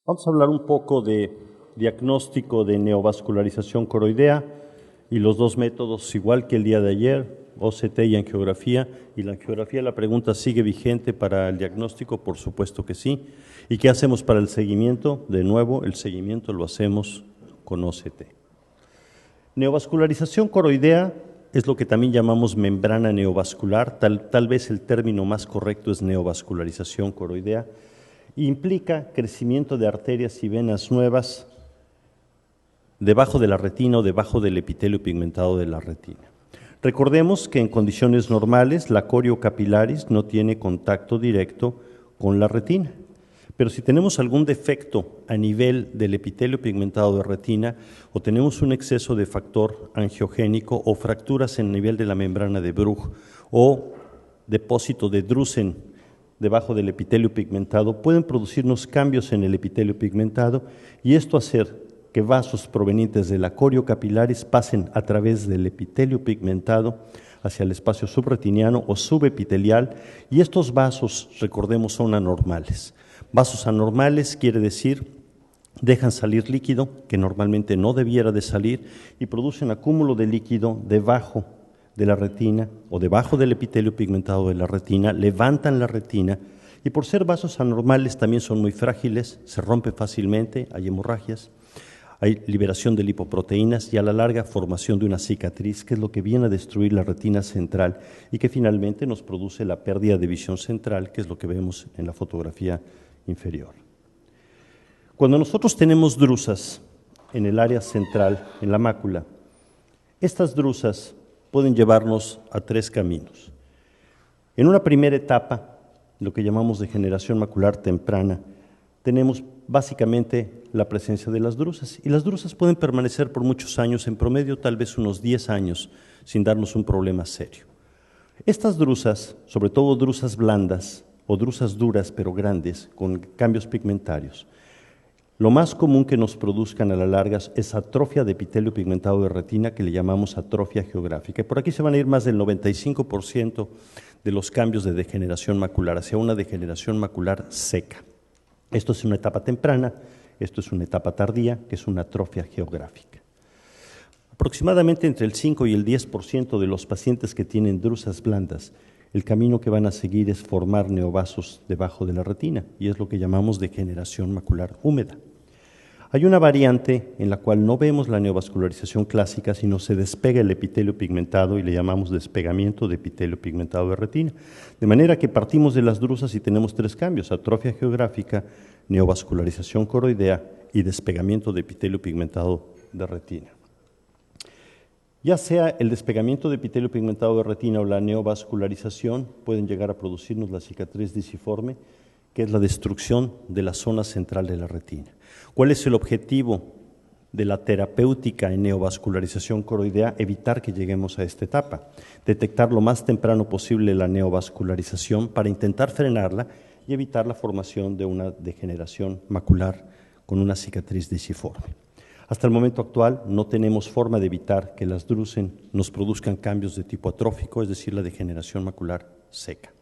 Vamos a hablar un poco de diagnóstico de neovascularización coroidea y los dos métodos, igual que el día de ayer, OCT y angiografía. Y la angiografía, la pregunta, ¿sigue vigente para el diagnóstico? Por supuesto que sí. ¿Y qué hacemos para el seguimiento? De nuevo, el seguimiento lo hacemos con OCT. Neovascularización coroidea es lo que también llamamos membrana neovascular, tal vez el término más correcto es neovascularización coroidea. Implica crecimiento de arterias y venas nuevas debajo de la retina o debajo del epitelio pigmentado de la retina. Recordemos que en condiciones normales la corio capilaris no tiene contacto directo con la retina, pero si tenemos algún defecto a nivel del epitelio pigmentado de retina o tenemos un exceso de factor angiogénico o fracturas en el nivel de la membrana de Bruch o depósito de drusen debajo del epitelio pigmentado, pueden producirnos cambios en el epitelio pigmentado y esto hacer que vasos provenientes de la corio capilaris pasen a través del epitelio pigmentado hacia el espacio subretiniano o subepitelial, y estos vasos, recordemos, son anormales. Vasos anormales quiere decir dejan salir líquido que normalmente no debiera de salir y producen acúmulo de líquido debajo de la retina o debajo del epitelio pigmentado de la retina, levantan la retina y por ser vasos anormales también son muy frágiles, se rompe fácilmente, hay hemorragias, hay liberación de lipoproteínas y a la larga formación de una cicatriz, que es lo que viene a destruir la retina central y que finalmente nos produce la pérdida de visión central, que es lo que vemos en la fotografía inferior. Cuando nosotros tenemos drusas en el área central, en la mácula, estas drusas pueden llevarnos a tres caminos. En una primera etapa, lo que llamamos degeneración macular temprana, tenemos básicamente la presencia de las drusas, y las drusas pueden permanecer por muchos años, en promedio tal vez unos 10 años, sin darnos un problema serio. Estas drusas, sobre todo drusas blandas o drusas duras pero grandes, con cambios pigmentarios, lo más común que nos produzcan a la larga es atrofia de epitelio pigmentado de retina, que le llamamos atrofia geográfica. Y por aquí se van a ir más del 95% de los cambios de degeneración macular hacia una degeneración macular seca. Esto es una etapa temprana, esto es una etapa tardía, que es una atrofia geográfica. Aproximadamente entre el 5 y el 10% de los pacientes que tienen drusas blandas, el camino que van a seguir es formar neovasos debajo de la retina, y es lo que llamamos degeneración macular húmeda. Hay una variante en la cual no vemos la neovascularización clásica, sino se despega el epitelio pigmentado y le llamamos despegamiento de epitelio pigmentado de retina. De manera que partimos de las drusas y tenemos tres cambios: atrofia geográfica, neovascularización coroidea y despegamiento de epitelio pigmentado de retina. Ya sea el despegamiento de epitelio pigmentado de retina o la neovascularización, pueden llegar a producirnos la cicatriz disiforme, que es la destrucción de la zona central de la retina. ¿Cuál es el objetivo de la terapéutica en neovascularización coroidea? Evitar que lleguemos a esta etapa, detectar lo más temprano posible la neovascularización para intentar frenarla y evitar la formación de una degeneración macular con una cicatriz disiforme. Hasta el momento actual no tenemos forma de evitar que las drusen nos produzcan cambios de tipo atrófico, es decir, la degeneración macular seca.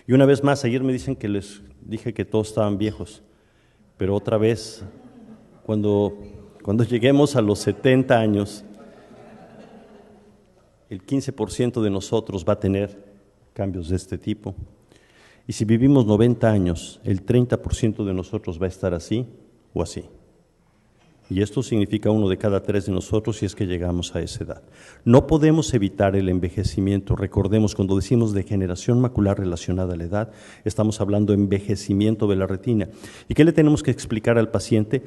Y una vez más, ayer me dicen que les dije que todos estaban viejos, pero otra vez, cuando lleguemos a los 70 años, el 15% de nosotros va a tener cambios de este tipo. Y si vivimos 90 años, el 30% de nosotros va a estar así o así. Y esto significa 1 de cada 3 de nosotros si es que llegamos a esa edad. No podemos evitar el envejecimiento. Recordemos, cuando decimos degeneración macular relacionada a la edad, estamos hablando de envejecimiento de la retina. ¿Y qué le tenemos que explicar al paciente?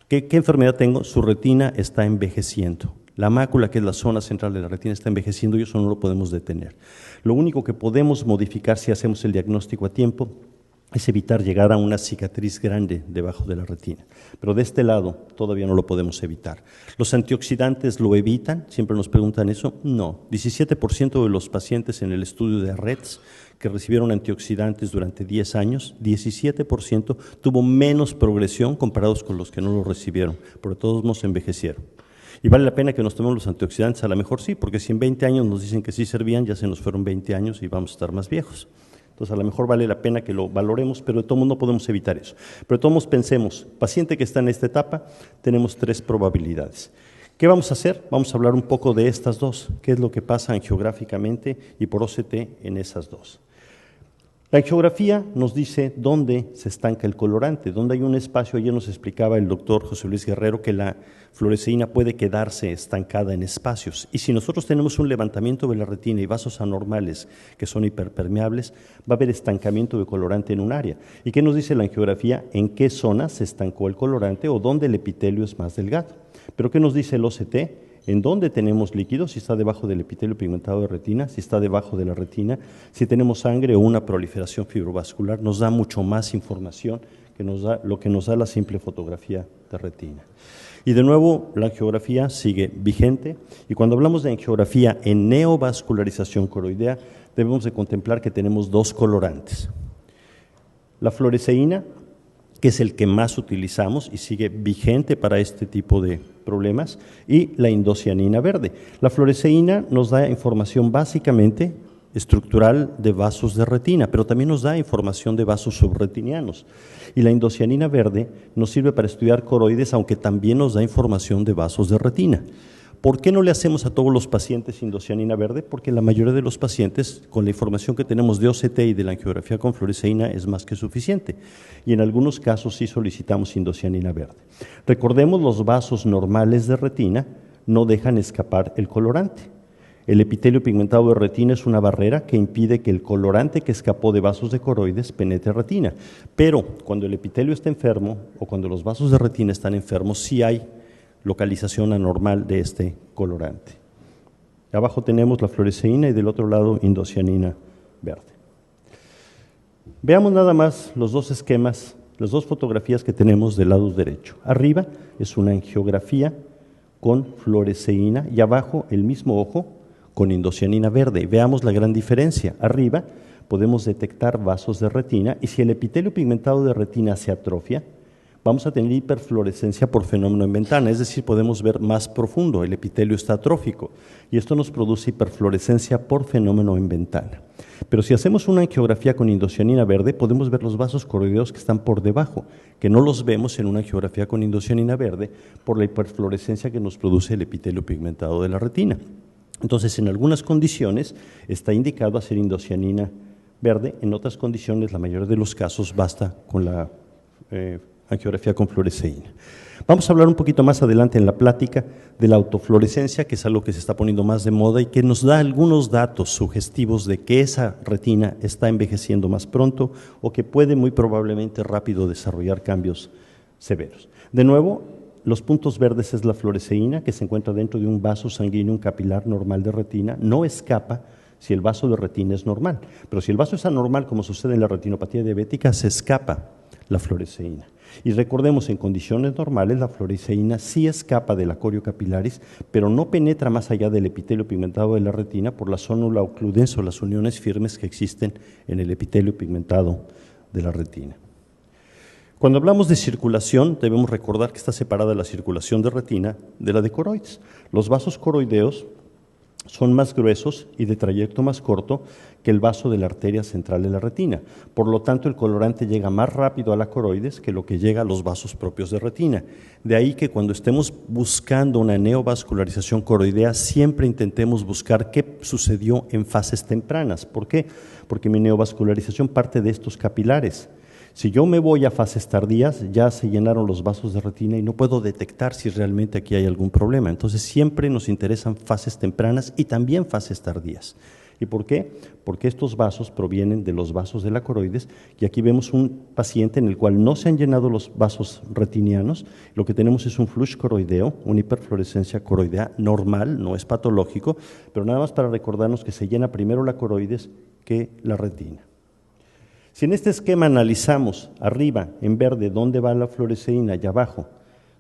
¿Qué enfermedad tengo? Su retina está envejeciendo. La mácula, que es la zona central de la retina, está envejeciendo y eso no lo podemos detener. Lo único que podemos modificar si hacemos el diagnóstico a tiempo es evitar llegar a una cicatriz grande debajo de la retina. Pero de este lado todavía no lo podemos evitar. ¿Los antioxidantes lo evitan? Siempre nos preguntan eso. No. 17% de los pacientes en el estudio de REDS que recibieron antioxidantes durante 10 años, 17% tuvo menos progresión comparados con los que no lo recibieron, pero todos nos envejecieron. Y vale la pena que nos tomemos los antioxidantes, a lo mejor sí, porque si en 20 años nos dicen que sí servían, ya se nos fueron 20 años y vamos a estar más viejos. Entonces, a lo mejor vale la pena que lo valoremos, pero de todos modos no podemos evitar eso. Pero de todos modos pensemos, paciente que está en esta etapa, tenemos 3 probabilidades. ¿Qué vamos a hacer? Vamos a hablar un poco de estas dos, qué es lo que pasa angiográficamente y por OCT en esas dos. La angiografía nos dice dónde se estanca el colorante, dónde hay un espacio. Ayer nos explicaba el doctor José Luis Guerrero que la fluoresceína puede quedarse estancada en espacios. Y si nosotros tenemos un levantamiento de la retina y vasos anormales que son hiperpermeables, va a haber estancamiento de colorante en un área. ¿Y qué nos dice la angiografía? ¿En qué zona se estancó el colorante o dónde el epitelio es más delgado? ¿Pero qué nos dice el OCT? En dónde tenemos líquido, si está debajo del epitelio pigmentado de retina, si está debajo de la retina, si tenemos sangre o una proliferación fibrovascular, nos da mucho más información que lo que nos da la simple fotografía de retina. Y de nuevo, la angiografía sigue vigente, y cuando hablamos de angiografía en neovascularización coroidea, debemos de contemplar que tenemos 2 colorantes. La fluoresceína, que es el que más utilizamos y sigue vigente para este tipo de problemas, y la indocianina verde. La fluoresceína nos da información básicamente estructural de vasos de retina, pero también nos da información de vasos subretinianos. Y la indocianina verde nos sirve para estudiar coroides, aunque también nos da información de vasos de retina. ¿Por qué no le hacemos a todos los pacientes indocianina verde? Porque la mayoría de los pacientes, con la información que tenemos de OCT y de la angiografía con fluoresceína, es más que suficiente. Y en algunos casos sí solicitamos indocianina verde. Recordemos, los vasos normales de retina no dejan escapar el colorante. El epitelio pigmentado de retina es una barrera que impide que el colorante que escapó de vasos de coroides penetre retina. Pero cuando el epitelio está enfermo o cuando los vasos de retina están enfermos, sí hay localización anormal de este colorante. Abajo tenemos la fluoresceína y del otro lado indocianina verde. Veamos nada más los 2 esquemas, las 2 fotografías que tenemos del lado derecho. Arriba es una angiografía con fluoresceína y abajo el mismo ojo con indocianina verde. Veamos la gran diferencia. Arriba podemos detectar vasos de retina y si el epitelio pigmentado de retina se atrofia, vamos a tener hiperfluorescencia por fenómeno en ventana, es decir, podemos ver más profundo, el epitelio está atrófico y esto nos produce hiperfluorescencia por fenómeno en ventana. Pero si hacemos una angiografía con indocianina verde, podemos ver los vasos coroideos que están por debajo, que no los vemos en una angiografía con indocianina verde por la hiperfluorescencia que nos produce el epitelio pigmentado de la retina. Entonces, en algunas condiciones está indicado hacer indocianina verde, en otras condiciones, la mayoría de los casos, basta con la angiografía con fluoresceína. Vamos a hablar un poquito más adelante en la plática de la autofluorescencia, que es algo que se está poniendo más de moda y que nos da algunos datos sugestivos de que esa retina está envejeciendo más pronto o que puede muy probablemente rápido desarrollar cambios severos. De nuevo, los puntos verdes es la fluoresceína, que se encuentra dentro de un vaso sanguíneo, un capilar normal de retina, no escapa si el vaso de retina es normal, pero si el vaso es anormal, como sucede en la retinopatía diabética, se escapa la fluoresceína. Y recordemos, en condiciones normales la fluoresceína sí escapa de la corio capilaris, pero no penetra más allá del epitelio pigmentado de la retina por la zónula ocludens o las uniones firmes que existen en el epitelio pigmentado de la retina. Cuando hablamos de circulación, debemos recordar que está separada la circulación de retina de la de coroides. Los vasos coroideos son más gruesos y de trayecto más corto que el vaso de la arteria central de la retina. Por lo tanto, el colorante llega más rápido a la coroides que lo que llega a los vasos propios de retina. De ahí que cuando estemos buscando una neovascularización coroidea, siempre intentemos buscar qué sucedió en fases tempranas. ¿Por qué? Porque mi neovascularización parte de estos capilares. Si yo me voy a fases tardías, ya se llenaron los vasos de retina y no puedo detectar si realmente aquí hay algún problema. Entonces siempre nos interesan fases tempranas y también fases tardías. ¿Y por qué? Porque estos vasos provienen de los vasos de la coroides y aquí vemos un paciente en el cual no se han llenado los vasos retinianos. Lo que tenemos es un flush coroideo, una hiperfluorescencia coroidea normal, no es patológico, pero nada más para recordarnos que se llena primero la coroides que la retina. Si en este esquema analizamos arriba en verde dónde va la fluoresceína y abajo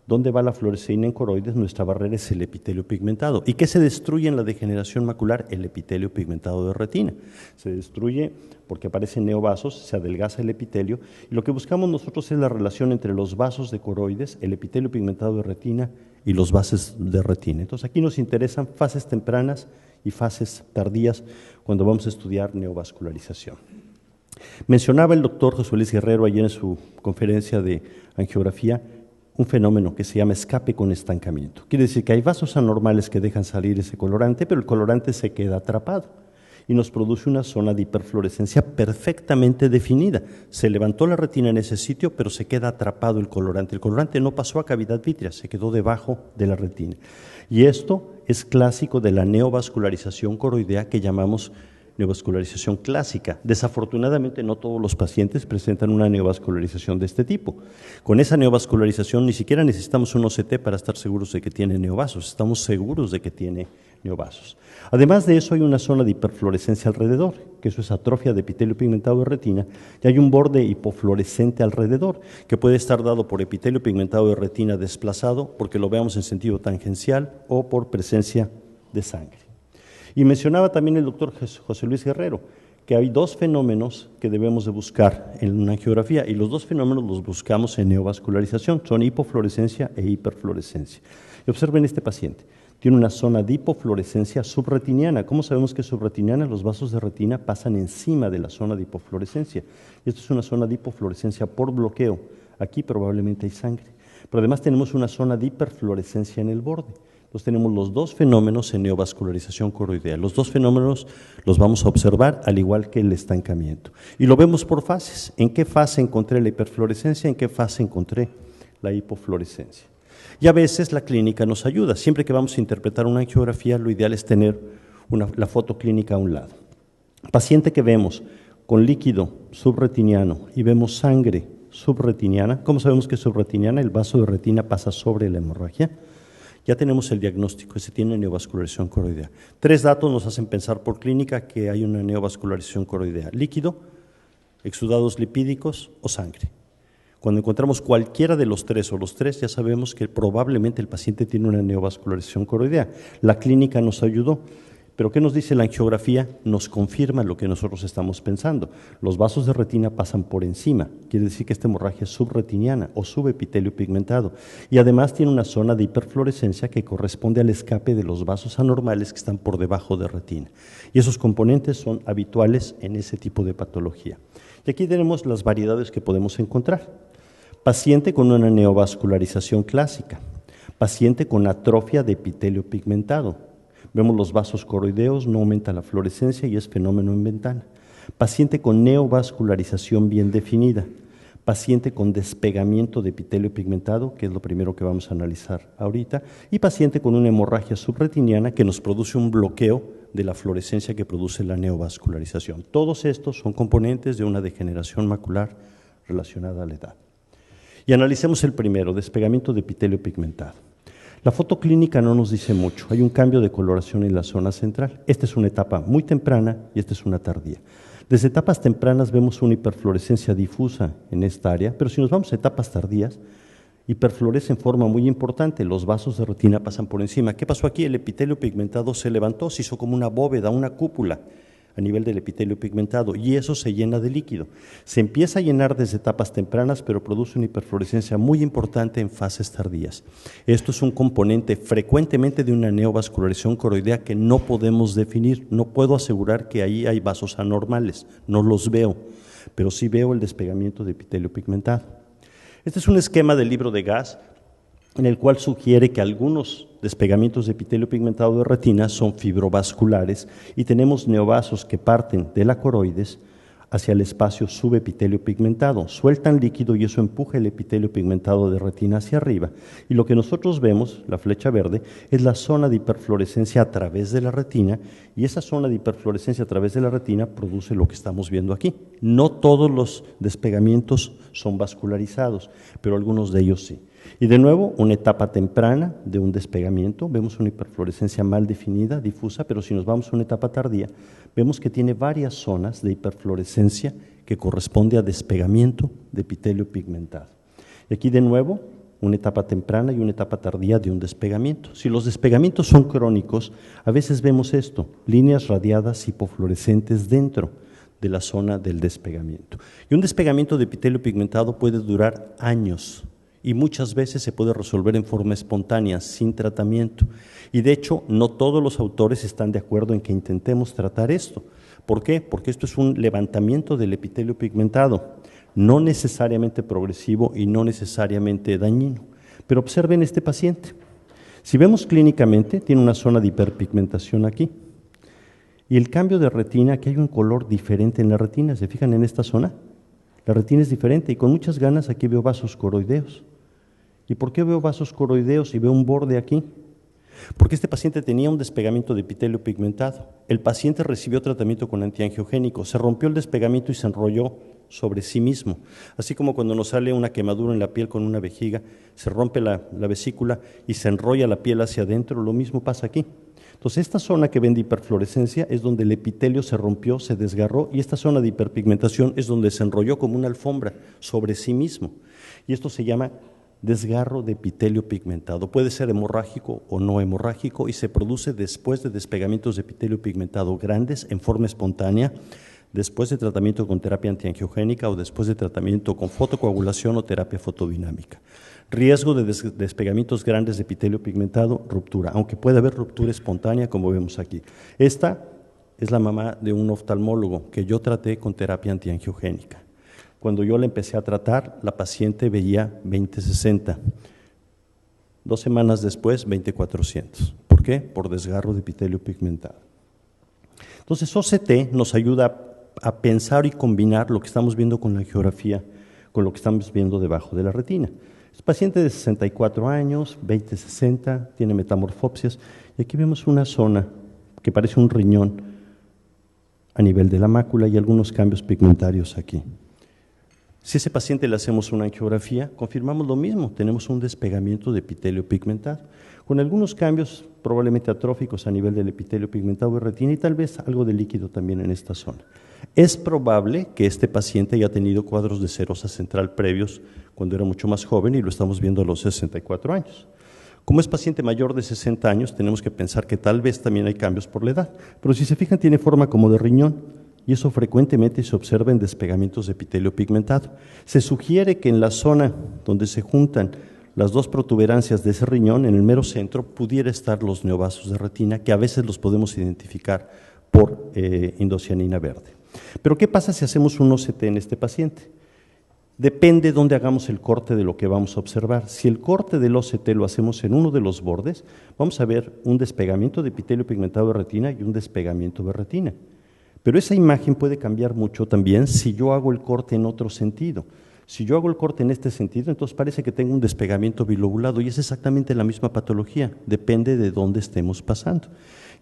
dónde va la fluoresceína en coroides, nuestra barrera es el epitelio pigmentado. ¿Y qué se destruye en la degeneración macular? El epitelio pigmentado de retina. Se destruye porque aparecen neovasos, se adelgaza el epitelio y lo que buscamos nosotros es la relación entre los vasos de coroides, el epitelio pigmentado de retina y los vasos de retina. Entonces aquí nos interesan fases tempranas y fases tardías cuando vamos a estudiar neovascularización. Mencionaba el doctor José Luis Guerrero ayer en su conferencia de angiografía un fenómeno que se llama escape con estancamiento. Quiere decir que hay vasos anormales que dejan salir ese colorante, pero el colorante se queda atrapado y nos produce una zona de hiperfluorescencia perfectamente definida. Se levantó la retina en ese sitio, pero se queda atrapado el colorante. El colorante no pasó a cavidad vítrea, se quedó debajo de la retina. Y esto es clásico de la neovascularización coroidea que llamamos neovascularización clásica. Desafortunadamente no todos los pacientes presentan una neovascularización de este tipo. Con esa neovascularización ni siquiera necesitamos un OCT para estar seguros de que tiene neovasos, estamos seguros de que tiene neovasos. Además de eso hay una zona de hiperfluorescencia alrededor, que eso es atrofia de epitelio pigmentado de retina, y hay un borde hipofluorescente alrededor, que puede estar dado por epitelio pigmentado de retina desplazado, porque lo veamos en sentido tangencial, o por presencia de sangre. Y mencionaba también el doctor José Luis Guerrero que hay dos fenómenos que debemos de buscar en una angiografía, y los dos fenómenos los buscamos en neovascularización, son hipofluorescencia e hiperfluorescencia. Y observen este paciente, tiene una zona de hipofluorescencia subretiniana. ¿Cómo sabemos que es subretiniana? Los vasos de retina pasan encima de la zona de hipofluorescencia. Y esto es una zona de hipofluorescencia por bloqueo. Aquí probablemente hay sangre. Pero además tenemos una zona de hiperfluorescencia en el borde. Entonces tenemos los dos fenómenos en neovascularización coroidea. Los dos fenómenos los vamos a observar al igual que el estancamiento. Y lo vemos por fases. ¿En qué fase encontré la hiperfluorescencia? ¿En qué fase encontré la hipofluorescencia? Y a veces la clínica nos ayuda. Siempre que vamos a interpretar una angiografía, lo ideal es tener la foto clínica a un lado. Paciente que vemos con líquido subretiniano y vemos sangre subretiniana. ¿Cómo sabemos que es subretiniana? El vaso de retina pasa sobre la hemorragia. Ya tenemos el diagnóstico, se tiene neovascularización coroidea. Tres datos nos hacen pensar por clínica que hay una neovascularización coroidea: líquido, exudados lipídicos o sangre. Cuando encontramos cualquiera de los tres o los tres, ya sabemos que probablemente el paciente tiene una neovascularización coroidea. La clínica nos ayudó. Pero ¿qué nos dice la angiografía? Nos confirma lo que nosotros estamos pensando. Los vasos de retina pasan por encima, quiere decir que esta hemorragia es subretiniana o subepitelio pigmentado, y además tiene una zona de hiperfluorescencia que corresponde al escape de los vasos anormales que están por debajo de retina. Y esos componentes son habituales en ese tipo de patología. Y aquí tenemos las variedades que podemos encontrar. Paciente con una neovascularización clásica, paciente con atrofia de epitelio pigmentado. Vemos los vasos coroideos, no aumenta la fluorescencia y es fenómeno en ventana. Paciente con neovascularización bien definida. Paciente con despegamiento de epitelio pigmentado, que es lo primero que vamos a analizar ahorita. Y paciente con una hemorragia subretiniana que nos produce un bloqueo de la fluorescencia que produce la neovascularización. Todos estos son componentes de una degeneración macular relacionada a la edad. Y analicemos el primero, despegamiento de epitelio pigmentado. La foto clínica no nos dice mucho, hay un cambio de coloración en la zona central. Esta es una etapa muy temprana y esta es una tardía. Desde etapas tempranas vemos una hiperfluorescencia difusa en esta área, pero si nos vamos a etapas tardías, hiperfluorece en forma muy importante, los vasos de retina pasan por encima. ¿Qué pasó aquí? El epitelio pigmentado se levantó, se hizo como una bóveda, una cúpula a nivel del epitelio pigmentado, y eso se llena de líquido. Se empieza a llenar desde etapas tempranas, pero produce una hiperfluorescencia muy importante en fases tardías. Esto es un componente frecuentemente de una neovascularización coroidea que no podemos definir. No puedo asegurar que ahí hay vasos anormales, no los veo, pero sí veo el despegamiento de epitelio pigmentado. Este es un esquema del libro de Gass, en el cual sugiere que algunos despegamientos de epitelio pigmentado de retina son fibrovasculares y tenemos neovasos que parten de la coroides hacia el espacio subepitelio pigmentado, sueltan líquido y eso empuja el epitelio pigmentado de retina hacia arriba. Y lo que nosotros vemos, la flecha verde, es la zona de hiperfluorescencia a través de la retina, y esa zona de hiperfluorescencia a través de la retina produce lo que estamos viendo aquí. No todos los despegamientos son vascularizados, pero algunos de ellos sí. Y de nuevo, una etapa temprana de un despegamiento, vemos una hiperfluorescencia mal definida, difusa, pero si nos vamos a una etapa tardía, vemos que tiene varias zonas de hiperfluorescencia que corresponde a despegamiento de epitelio pigmentado. Y aquí de nuevo, una etapa temprana y una etapa tardía de un despegamiento. Si los despegamientos son crónicos, a veces vemos esto, líneas radiadas hipofluorescentes dentro de la zona del despegamiento. Y un despegamiento de epitelio pigmentado puede durar años, y muchas veces se puede resolver en forma espontánea, sin tratamiento. Y de hecho, no todos los autores están de acuerdo en que intentemos tratar esto, ¿Por qué? Porque esto es un levantamiento del epitelio pigmentado, no necesariamente progresivo y no necesariamente dañino. Pero observen este paciente. Si vemos clínicamente, tiene una zona de hiperpigmentación aquí. Y el cambio de retina, aquí hay un color diferente en la retina. ¿Se fijan en esta zona? La retina es diferente y con muchas ganas aquí veo vasos coroideos. ¿Y por qué veo vasos coroideos y veo un borde aquí? Porque este paciente tenía un despegamiento de epitelio pigmentado. El paciente recibió tratamiento con antiangiogénico, se rompió el despegamento y se enrolló sobre sí mismo. Así como cuando nos sale una quemadura en la piel con una vejiga, se rompe la vesícula y se enrolla la piel hacia adentro, lo mismo pasa aquí. Entonces, esta zona que ven de hiperfluorescencia es donde el epitelio se rompió, se desgarró, y esta zona de hiperpigmentación es donde se enrolló como una alfombra sobre sí mismo. Y esto se llama desgarro de epitelio pigmentado. Puede ser hemorrágico o no hemorrágico y se produce después de despegamientos de epitelio pigmentado grandes en forma espontánea, después de tratamiento con terapia antiangiogénica o después de tratamiento con fotocoagulación o terapia fotodinámica. Riesgo de despegamientos grandes de epitelio pigmentado, ruptura, aunque puede haber ruptura espontánea como vemos aquí. Esta es la mamá de un oftalmólogo que yo traté con terapia antiangiogénica. Cuando yo la empecé a tratar, la paciente veía 20/60. 2 semanas después, 20/400. ¿Por qué? Por desgarro de epitelio pigmentado. Entonces, OCT nos ayuda a pensar y combinar lo que estamos viendo con la angiografía, con lo que estamos viendo debajo de la retina. Es paciente de 64 años, 20/60, tiene metamorfopsias, y aquí vemos una zona que parece un riñón a nivel de la mácula y algunos cambios pigmentarios aquí. Si a ese paciente le hacemos una angiografía, confirmamos lo mismo, tenemos un despegamiento de epitelio pigmentado, con algunos cambios probablemente atróficos a nivel del epitelio pigmentado de retina y tal vez algo de líquido también en esta zona. Es probable que este paciente haya tenido cuadros de serosa central previos cuando era mucho más joven y lo estamos viendo a los 64 años. Como es paciente mayor de 60 años, tenemos que pensar que tal vez también hay cambios por la edad, pero si se fijan tiene forma como de riñón, y eso frecuentemente se observa en despegamientos de epitelio pigmentado. Se sugiere que en la zona donde se juntan las dos protuberancias de ese riñón, en el mero centro, pudiera estar los neovasos de retina, que a veces los podemos identificar por indocianina verde. Pero ¿qué pasa si hacemos un OCT en este paciente? Depende dónde hagamos el corte de lo que vamos a observar. Si el corte del OCT lo hacemos en uno de los bordes, vamos a ver un despegamiento de epitelio pigmentado de retina y un despegamiento de retina. Pero esa imagen puede cambiar mucho también si yo hago el corte en otro sentido. Si yo hago el corte en este sentido, entonces parece que tengo un despegamiento bilobulado y es exactamente la misma patología, depende de dónde estemos pasando.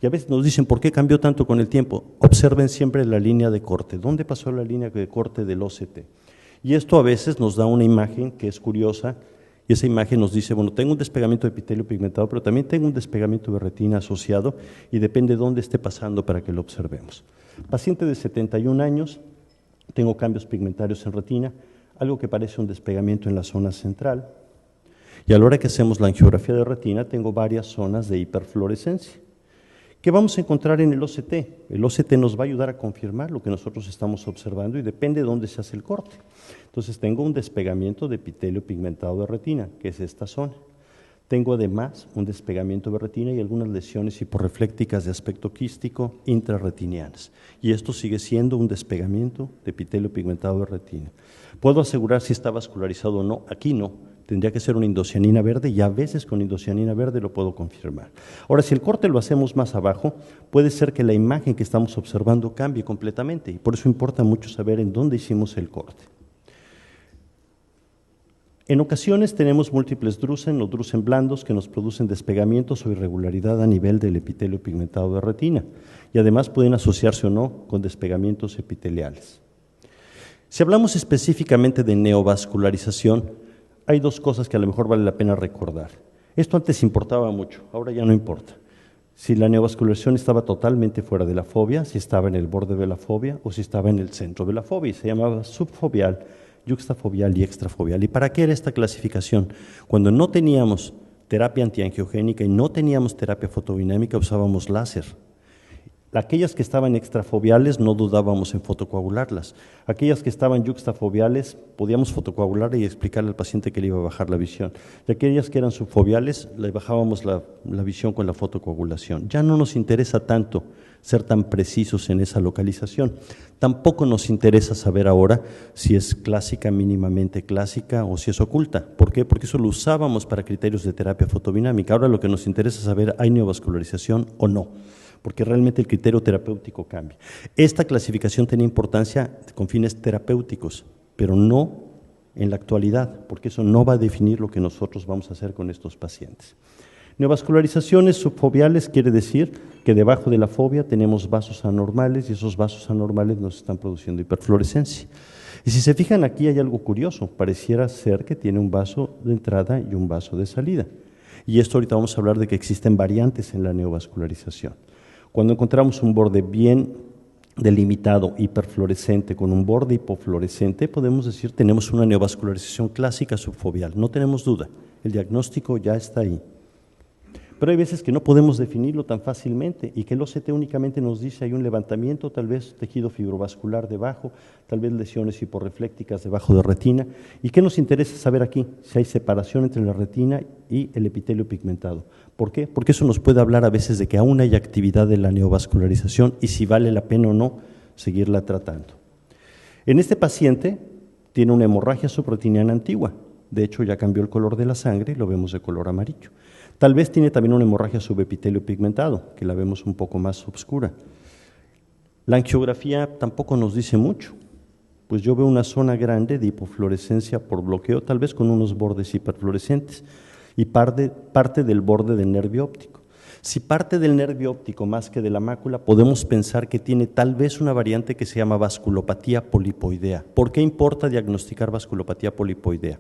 Y a veces nos dicen, ¿por qué cambió tanto con el tiempo? Observen siempre la línea de corte. ¿Dónde pasó la línea de corte del OCT? Y esto a veces nos da una imagen que es curiosa, y esa imagen nos dice, bueno, tengo un despegamiento de epitelio pigmentado, pero también tengo un despegamiento de retina asociado, y depende de dónde esté pasando para que lo observemos. Paciente de 71 años, tengo cambios pigmentarios en retina, algo que parece un despegamiento en la zona central, y a la hora que hacemos la angiografía de retina, tengo varias zonas de hiperfluorescencia. ¿Qué vamos a encontrar en el OCT? El OCT nos va a ayudar a confirmar lo que nosotros estamos observando y depende de dónde se hace el corte. Entonces tengo un despegamiento de epitelio pigmentado de retina, que es esta zona. Tengo además un despegamiento de retina y algunas lesiones hiporreflécticas de aspecto quístico intrarretinianas. Y esto sigue siendo un despegamiento de epitelio pigmentado de retina. ¿Puedo asegurar si está vascularizado o no? Aquí no. Tendría que ser una indocianina verde y a veces con indocianina verde lo puedo confirmar. Ahora, si el corte lo hacemos más abajo, puede ser que la imagen que estamos observando cambie completamente y por eso importa mucho saber en dónde hicimos el corte. En ocasiones tenemos múltiples drusen o drusen blandos que nos producen despegamientos o irregularidad a nivel del epitelio pigmentado de retina y además pueden asociarse o no con despegamientos epiteliales. Si hablamos específicamente de neovascularización, hay dos cosas que a lo mejor vale la pena recordar. Esto antes importaba mucho, ahora ya no importa. Si la neovascularización estaba totalmente fuera de la fobia, si estaba en el borde de la fobia o si estaba en el centro de la fobia, y se llamaba subfobial, yuxtafobial y extrafobial. ¿Y para qué era esta clasificación? Cuando no teníamos terapia antiangiogénica y no teníamos terapia fotodinámica, usábamos láser. Aquellas que estaban extrafoveales no dudábamos en fotocoagularlas. Aquellas que estaban yuxtafoveales podíamos fotocoagular y explicarle al paciente que le iba a bajar la visión. Y aquellas que eran subfoveales le bajábamos la visión con la fotocoagulación. Ya no nos interesa tanto ser tan precisos en esa localización. Tampoco nos interesa saber ahora si es clásica, mínimamente clásica o si es oculta. ¿Por qué? Porque eso lo usábamos para criterios de terapia fotodinámica. Ahora lo que nos interesa es saber, ¿hay neovascularización o no? Porque realmente el criterio terapéutico cambia. Esta clasificación tiene importancia con fines terapéuticos, pero no en la actualidad, porque eso no va a definir lo que nosotros vamos a hacer con estos pacientes. Neovascularizaciones subfoveales quiere decir que debajo de la fobia tenemos vasos anormales y esos vasos anormales nos están produciendo hiperfluorescencia. Y si se fijan aquí hay algo curioso, pareciera ser que tiene un vaso de entrada y un vaso de salida. Y esto ahorita vamos a hablar de que existen variantes en la neovascularización. Cuando encontramos un borde bien delimitado, hiperfluorescente, con un borde hipofluorescente, podemos decir tenemos una neovascularización clásica subfoveal, no tenemos duda, el diagnóstico ya está ahí. Pero hay veces que no podemos definirlo tan fácilmente y que el OCT únicamente nos dice hay un levantamiento, tal vez tejido fibrovascular debajo, tal vez lesiones hiporreflécticas debajo de retina. ¿Y qué nos interesa saber aquí? Si hay separación entre la retina y el epitelio pigmentado. ¿Por qué? Porque eso nos puede hablar a veces de que aún hay actividad de la neovascularización y si vale la pena o no seguirla tratando. En este paciente tiene una hemorragia subretiniana antigua. De hecho, ya cambió el color de la sangre y lo vemos de color amarillo. Tal vez tiene también una hemorragia subepitelio pigmentado, que la vemos un poco más oscura. La angiografía tampoco nos dice mucho, pues yo veo una zona grande de hipofluorescencia por bloqueo, tal vez con unos bordes hiperfluorescentes, y parte del borde del nervio óptico. Si parte del nervio óptico más que de la mácula, podemos pensar que tiene tal vez una variante que se llama vasculopatía polipoidea. ¿Por qué importa diagnosticar vasculopatía polipoidea?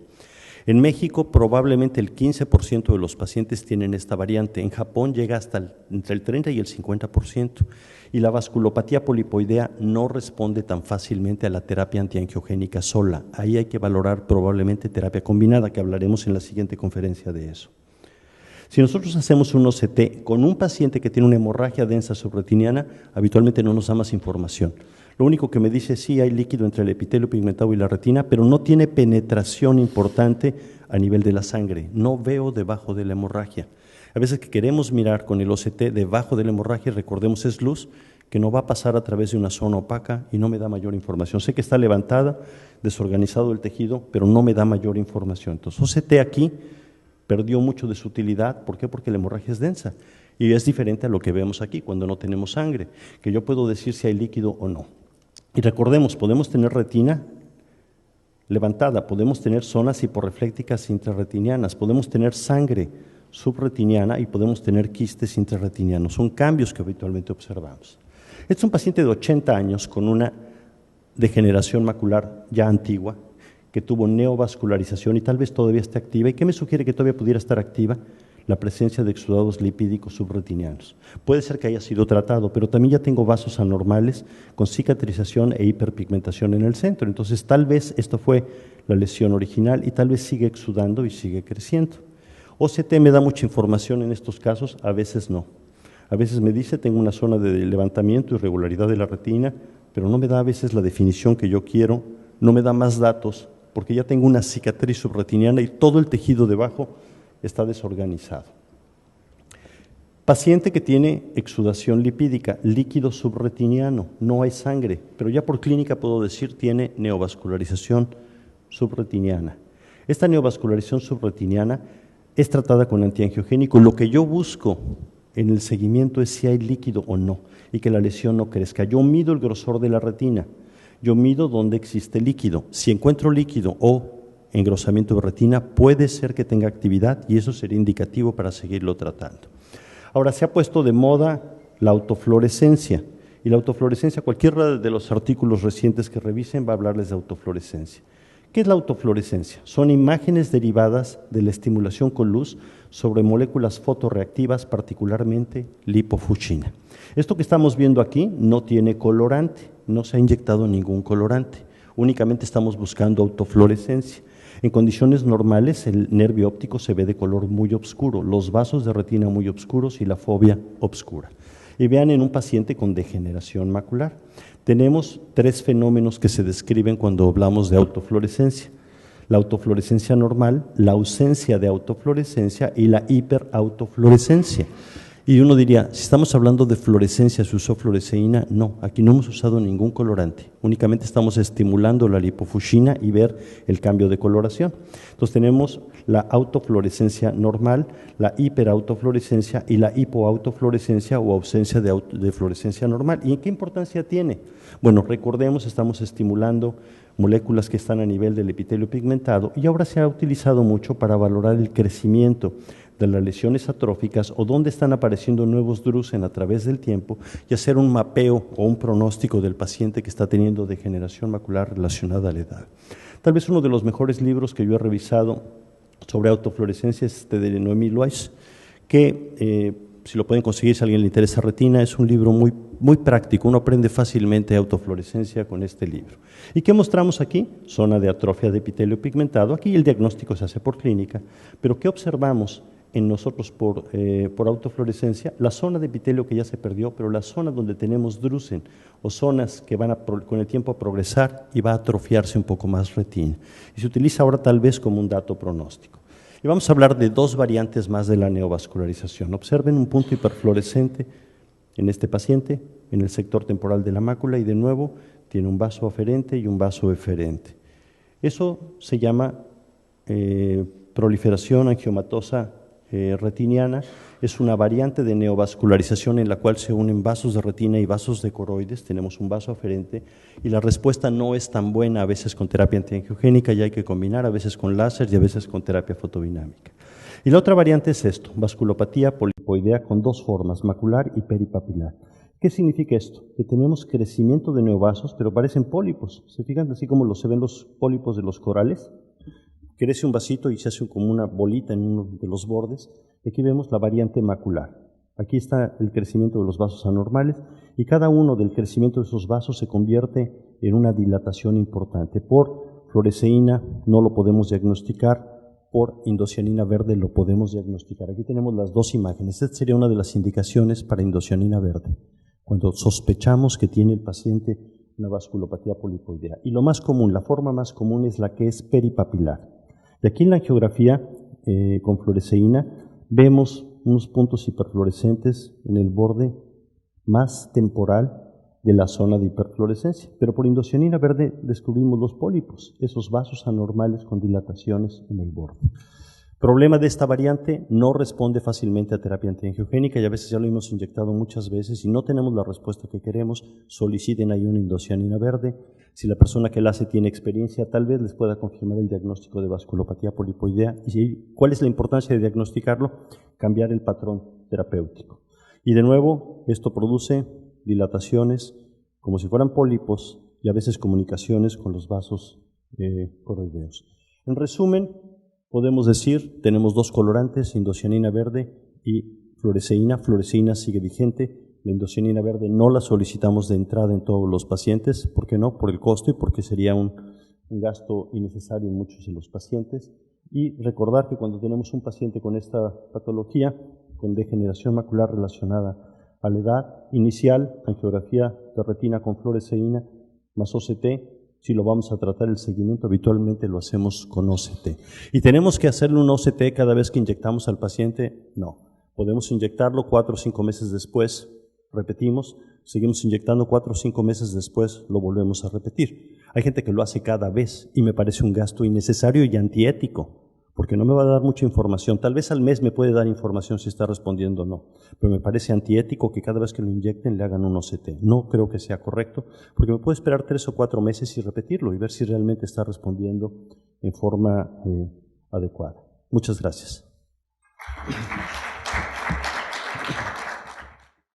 En México probablemente el 15% de los pacientes tienen esta variante, en Japón llega hasta entre el 30 y el 50%, y la vasculopatía polipoidea no responde tan fácilmente a la terapia antiangiogénica sola, ahí hay que valorar probablemente terapia combinada, que hablaremos en la siguiente conferencia de eso. Si nosotros hacemos un OCT con un paciente que tiene una hemorragia densa subretiniana, habitualmente no nos da más información. Lo único que me dice es sí hay líquido entre el epitelio pigmentado y la retina, pero no tiene penetración importante a nivel de la sangre. No veo debajo de la hemorragia. A veces que queremos mirar con el OCT debajo de la hemorragia, recordemos es luz que no va a pasar a través de una zona opaca y no me da mayor información. Sé que está levantada, desorganizado el tejido, pero no me da mayor información. Entonces OCT aquí perdió mucho de su utilidad. ¿Por qué? Porque la hemorragia es densa y es diferente a lo que vemos aquí cuando no tenemos sangre, que yo puedo decir si hay líquido o no. Y recordemos, podemos tener retina levantada, podemos tener zonas hiporreflécticas intrarretinianas, podemos tener sangre subretiniana y podemos tener quistes intrarretinianos. Son cambios que habitualmente observamos. Este es un paciente de 80 años con una degeneración macular ya antigua, que tuvo neovascularización y tal vez todavía esté activa. ¿Y qué me sugiere que todavía pudiera estar activa? La presencia de exudados lipídicos subretinianos. Puede ser que haya sido tratado, pero también ya tengo vasos anormales con cicatrización e hiperpigmentación en el centro. Entonces, tal vez esto fue la lesión original y tal vez sigue exudando y sigue creciendo. OCT me da mucha información en estos casos, a veces no. A veces me dice, tengo una zona de levantamiento, irregularidad de la retina, pero no me da a veces la definición que yo quiero, no me da más datos, porque ya tengo una cicatriz subretiniana y todo el tejido debajo está desorganizado. Paciente que tiene exudación lipídica, líquido subretiniano, no hay sangre, pero ya por clínica puedo decir tiene neovascularización subretiniana. Esta neovascularización subretiniana es tratada con antiangiogénico. Lo que yo busco en el seguimiento es si hay líquido o no y que la lesión no crezca. Yo mido el grosor de la retina, yo mido dónde existe líquido. Si encuentro líquido o engrosamiento de retina, puede ser que tenga actividad y eso sería indicativo para seguirlo tratando. Ahora, se ha puesto de moda la autofluorescencia y la autofluorescencia, cualquiera de los artículos recientes que revisen va a hablarles de autofluorescencia. ¿Qué es la autofluorescencia? Son imágenes derivadas de la estimulación con luz sobre moléculas fotorreactivas, particularmente lipofucina. Esto que estamos viendo aquí no tiene colorante, no se ha inyectado ningún colorante, únicamente estamos buscando autofluorescencia. En condiciones normales el nervio óptico se ve de color muy oscuro, los vasos de retina muy oscuros y la fobia oscura. Y vean en un paciente con degeneración macular. Tenemos 3 fenómenos que se describen cuando hablamos de autofluorescencia. La autofluorescencia normal, la ausencia de autofluorescencia y la hiperautofluorescencia. Y uno diría, si estamos hablando de fluorescencia, ¿se usó fluoresceína? No, aquí no hemos usado ningún colorante, únicamente estamos estimulando la lipofuscina y ver el cambio de coloración. Entonces tenemos la autofluorescencia normal, la hiperautofluorescencia y la hipoautofluorescencia o ausencia de fluorescencia normal. ¿Y qué importancia tiene? Bueno, recordemos, estamos estimulando moléculas que están a nivel del epitelio pigmentado y ahora se ha utilizado mucho para valorar el crecimiento de las lesiones atróficas o dónde están apareciendo nuevos drusen a través del tiempo y hacer un mapeo o un pronóstico del paciente que está teniendo degeneración macular relacionada a la edad. Tal vez uno de los mejores libros que yo he revisado sobre autofluorescencia es este de Noemí Lois, que si lo pueden conseguir, si a alguien le interesa retina, es un libro muy práctico, uno aprende fácilmente autofluorescencia con este libro. ¿Y qué mostramos aquí? Zona de atrofia de epitelio pigmentado, aquí el diagnóstico se hace por clínica, pero ¿qué observamos en nosotros por autofluorescencia? La zona de epitelio que ya se perdió, pero la zona donde tenemos drusen o zonas que van con el tiempo a progresar y va a atrofiarse un poco más retina. Y se utiliza ahora tal vez como un dato pronóstico. Y vamos a hablar de 2 variantes más de la neovascularización. Observen un punto hiperfluorescente en este paciente, en el sector temporal de la mácula, y de nuevo tiene un vaso aferente y un vaso eferente. Eso se llama proliferación angiomatosa retiniana. Es una variante de neovascularización en la cual se unen vasos de retina y vasos de coroides. Tenemos un vaso aferente y la respuesta no es tan buena, a veces con terapia antiangiogénica, y hay que combinar, a veces con láser y a veces con terapia fotodinámica. Y la otra variante es esto, vasculopatía polipoidea con 2 formas, macular y peripapilar. ¿Qué significa esto? Que tenemos crecimiento de neovasos, pero parecen pólipos. ¿Se fijan así como se ven los pólipos de los corales? Crece un vasito y se hace como una bolita en uno de los bordes. Aquí vemos la variante macular. Aquí está el crecimiento de los vasos anormales y cada uno del crecimiento de esos vasos se convierte en una dilatación importante. Por fluoresceína no lo podemos diagnosticar, por indocianina verde lo podemos diagnosticar. Aquí tenemos las 2 imágenes. Esta sería una de las indicaciones para indocianina verde, cuando sospechamos que tiene el paciente una vasculopatía polipoidea. Y lo más común, la forma más común es la que es peripapilar. Y aquí en la angiografía con fluoresceína vemos unos puntos hiperfluorescentes en el borde más temporal de la zona de hiperfluorescencia. Pero por indocianina verde descubrimos los pólipos, esos vasos anormales con dilataciones en el borde. Problema de esta variante, no responde fácilmente a terapia antiangiogénica y a veces ya lo hemos inyectado muchas veces y no tenemos la respuesta que queremos. Soliciten ahí una indocianina verde. Si la persona que la hace tiene experiencia, tal vez les pueda confirmar el diagnóstico de vasculopatía polipoidea. ¿Y cuál es la importancia de diagnosticarlo? Cambiar el patrón terapéutico. Y de nuevo, esto produce dilataciones como si fueran pólipos y a veces comunicaciones con los vasos coroideos. En resumen, podemos decir, tenemos 2 colorantes, indocianina verde y fluoresceína. Fluoresceína sigue vigente. La indocianina verde no la solicitamos de entrada en todos los pacientes. ¿Por qué no? Por el costo y porque sería un gasto innecesario en muchos de los pacientes. Y recordar que cuando tenemos un paciente con esta patología, con degeneración macular relacionada a la edad inicial, angiografía de retina con fluoresceína más OCT, si lo vamos a tratar el seguimiento, habitualmente lo hacemos con OCT. ¿Y tenemos que hacerle un OCT cada vez que inyectamos al paciente? No. Podemos inyectarlo 4 o 5 meses después, repetimos, seguimos inyectando 4 o 5 meses después, lo volvemos a repetir. Hay gente que lo hace cada vez y me parece un gasto innecesario y antiético, porque no me va a dar mucha información. Tal vez al mes me puede dar información si está respondiendo o no, pero me parece antiético que cada vez que lo inyecten le hagan un OCT. No creo que sea correcto, porque me puedo esperar 3 o 4 meses y repetirlo y ver si realmente está respondiendo en forma adecuada. Muchas gracias.